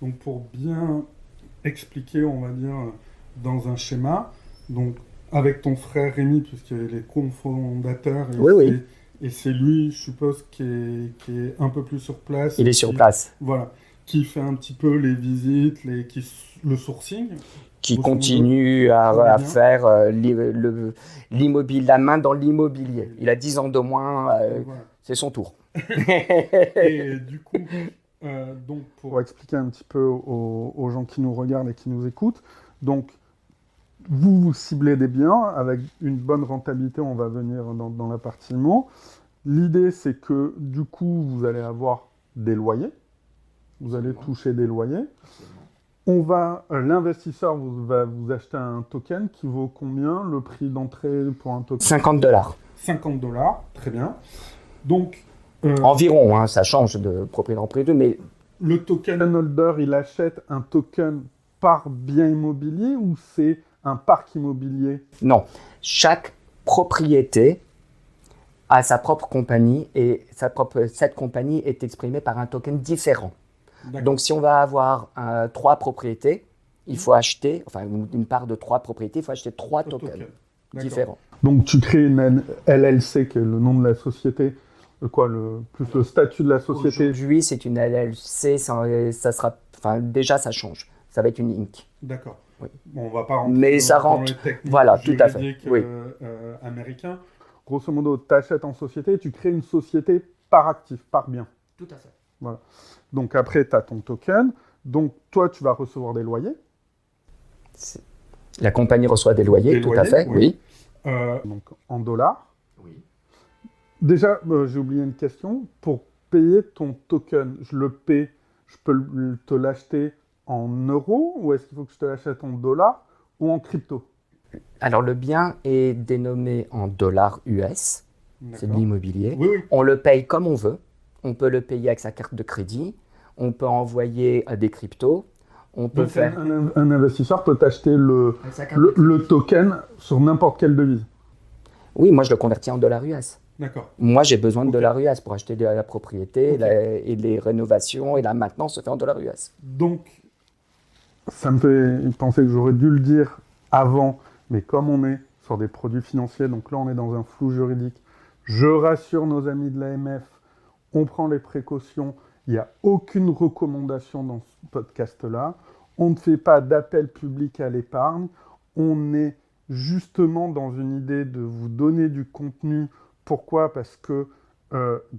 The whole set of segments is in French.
Donc pour bien expliquer, on va dire, dans un schéma, donc avec ton frère Rémi, puisqu'il est les cofondateurs, Oui, oui, et c'est lui, je suppose, qui est un peu plus sur place, il et est sur place. voilà, qui fait un petit peu les visites, le sourcing, Qui grosso modo, continue très à bien. faire l'immobilier, la main dans l'immobilier. Il a 10 ans de moins, Voilà. c'est son tour. Et du coup, donc pour expliquer un petit peu aux gens qui nous regardent et qui nous écoutent, donc vous ciblez des biens avec une bonne rentabilité, on va venir dans la partie mots. L'idée, c'est que du coup, vous allez avoir des loyers, vous allez Absolument. toucher des loyers. Absolument. L'investisseur va vous acheter un token qui vaut combien? Le prix d'entrée pour un token? 50 $. 50 $, très bien. Donc, Environ, hein, ça change de propriété en propriété, mais le token holder, il achète un token par bien immobilier ou c'est un parc immobilier? non. Chaque propriété a sa propre compagnie et cette compagnie est exprimée par un token différent. D'accord. Donc, si on va avoir 3 propriétés, il faut acheter, enfin une part de 3 propriétés, il faut acheter 3 tokens différents. Donc, tu crées une LLC, qui est le nom de la société, plus le statut de la société. Aujourd'hui, c'est une LLC, ça sera, enfin, déjà, ça change. Ça va être une Inc. D'accord. Oui. Bon, on va pas rentrer Mais ça dans rentre. les techniques Voilà, tout à fait. juridiques Oui. américains. Grosso modo, tu achètes en société et tu crées une société par actif, par bien. Tout à fait. Voilà. Donc après, tu as ton token. Donc toi, tu vas recevoir des loyers. La compagnie reçoit des loyers, tout à fait, oui. Donc en dollars. Oui. Déjà, j'ai oublié une question. Pour payer ton token, je peux te l'acheter en euros ou est-ce qu'il faut que je te l'achète en dollars ou en crypto? Alors, le bien est dénommé en dollars US, c'est de l'immobilier. Oui, oui. On le paye comme on veut. On peut le payer avec sa carte de crédit. On peut envoyer des cryptos. On peut Donc faire... un investisseur peut acheter le token sur n'importe quelle devise. Oui, moi je le convertis en dollars US. D'accord. Moi j'ai besoin de dollars US pour acheter la propriété et les rénovations et la maintenance se fait en dollars US. Donc, ça me fait penser que j'aurais dû le dire avant, mais comme on est sur des produits financiers, donc là on est dans un flou juridique, je rassure nos amis de l'AMF, on prend les précautions, il n'y a aucune recommandation dans ce podcast-là, on ne fait pas d'appel public à l'épargne, on est justement dans une idée de vous donner du contenu. Pourquoi? Parce que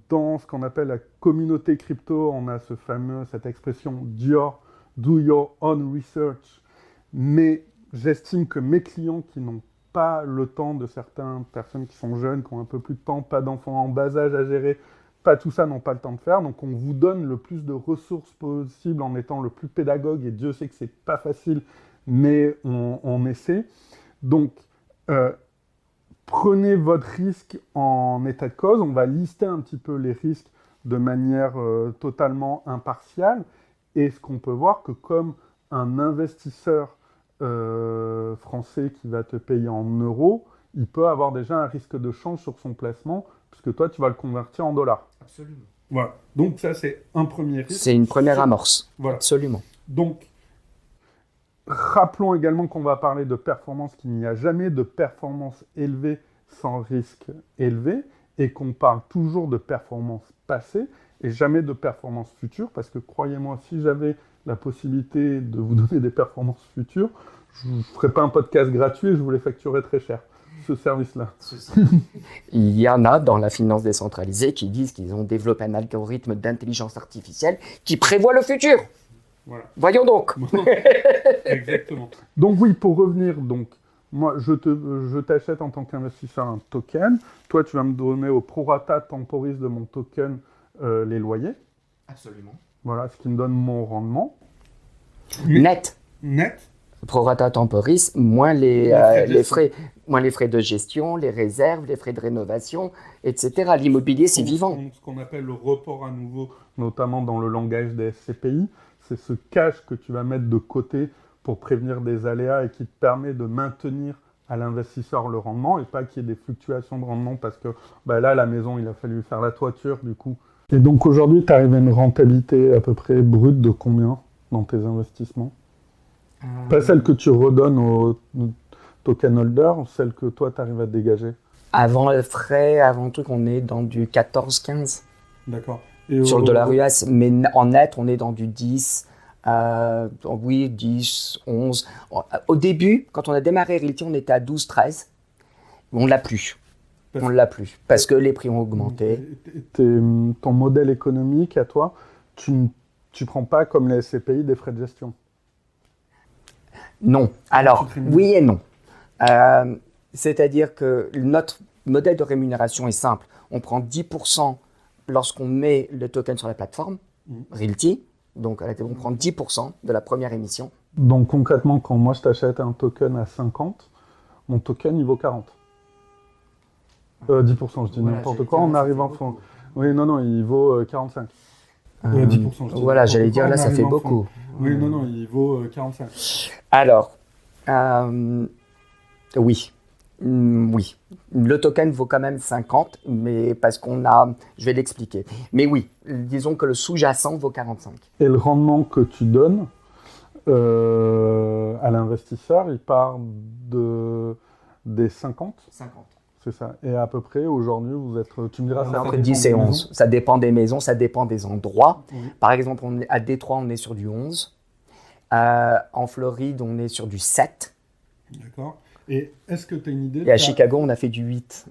dans ce qu'on appelle la communauté crypto, on a cette expression Dior, do your own research. Mais j'estime que mes clients qui n'ont pas le temps, de certaines personnes qui sont jeunes, qui ont un peu plus de temps, pas d'enfants en bas âge à gérer, pas tout ça, n'ont pas le temps de faire. Donc on vous donne le plus de ressources possible en étant le plus pédagogue. Et Dieu sait que c'est pas facile, mais on essaie. Donc prenez votre risque en état de cause. On va lister un petit peu les risques de manière totalement impartiale. Et ce qu'on peut voir, que comme un investisseur français qui va te payer en euros, il peut avoir déjà un risque de change sur son placement, puisque toi, tu vas le convertir en dollars. Absolument. Voilà. Donc ça, c'est un premier risque. C'est une première amorce. Voilà. Absolument. Donc, rappelons également qu'on va parler de performance, qu'il n'y a jamais de performance élevée sans risque élevé, et qu'on parle toujours de performance passée et jamais de performance future, parce que croyez-moi, si j'avais la possibilité de vous donner des performances futures, je ne ferais pas un podcast gratuit et je vous les facturerais très cher, ce service-là. Il y en a dans la finance décentralisée qui disent qu'ils ont développé un algorithme d'intelligence artificielle qui prévoit le futur. Voilà. Voyons donc. Exactement. Donc oui, pour revenir, donc moi je t'achète en tant qu'investisseur un token. Toi, tu vas me donner au prorata temporis de mon token les loyers. Absolument. Voilà, ce qui me donne mon rendement. Net. Net. Prorata temporis, moins les frais de gestion, les réserves, les frais de rénovation, etc. L'immobilier, c'est vivant. Ce qu'on appelle le report à nouveau, notamment dans le langage des SCPI, c'est ce cash que tu vas mettre de côté pour prévenir des aléas et qui te permet de maintenir à l'investisseur le rendement et pas qu'il y ait des fluctuations de rendement parce que là, la maison, il a fallu faire la toiture du coup. Et donc aujourd'hui, tu arrives à une rentabilité à peu près brute de combien? dans tes investissements? Pas celle que tu redonnes aux token holders, celle que toi, tu arrives à dégager. Avant les frais, avant le truc, on est dans du 14-15 D'accord. sur le dollar US, mais en net, on est dans du 10, oui, 10, 11. Au début, quand on a démarré Realty, on était à 12-13. On ne l'a plus. On ne l'a plus, parce que les prix ont augmenté. Ton modèle économique à toi, tu ne prends pas comme les SCPI des frais de gestion? Non. Alors, oui et non. C'est-à-dire que notre modèle de rémunération est simple. On prend 10% lorsqu'on met le token sur la plateforme, Realty. Donc, on prend 10% de la première émission. Donc, concrètement, quand moi je t'achète un token à 50, mon token il vaut 40. 10%, je dis n'importe quoi, on arrive en fond. Oui, non, il vaut 45. 10%, je dis voilà, j'allais dire, là, ça fait beaucoup. Oui, non, il vaut 45. Alors, oui. Oui. Le token vaut quand même 50, mais parce qu'on a... Je vais l'expliquer. Mais oui, disons que le sous-jacent vaut 45. Et le rendement que tu donnes à l'investisseur, il part des 50? 50. C'est ça. Et à peu près, aujourd'hui, vous êtes... Tu me diras, ça entre 10 et 11. Ça dépend des maisons, ça dépend des endroits. Oui. Par exemple, à Détroit, on est sur du 11. En Floride, on est sur du 7. D'accord. Et est-ce que tu as une idée... Et à Chicago, on a fait du 8.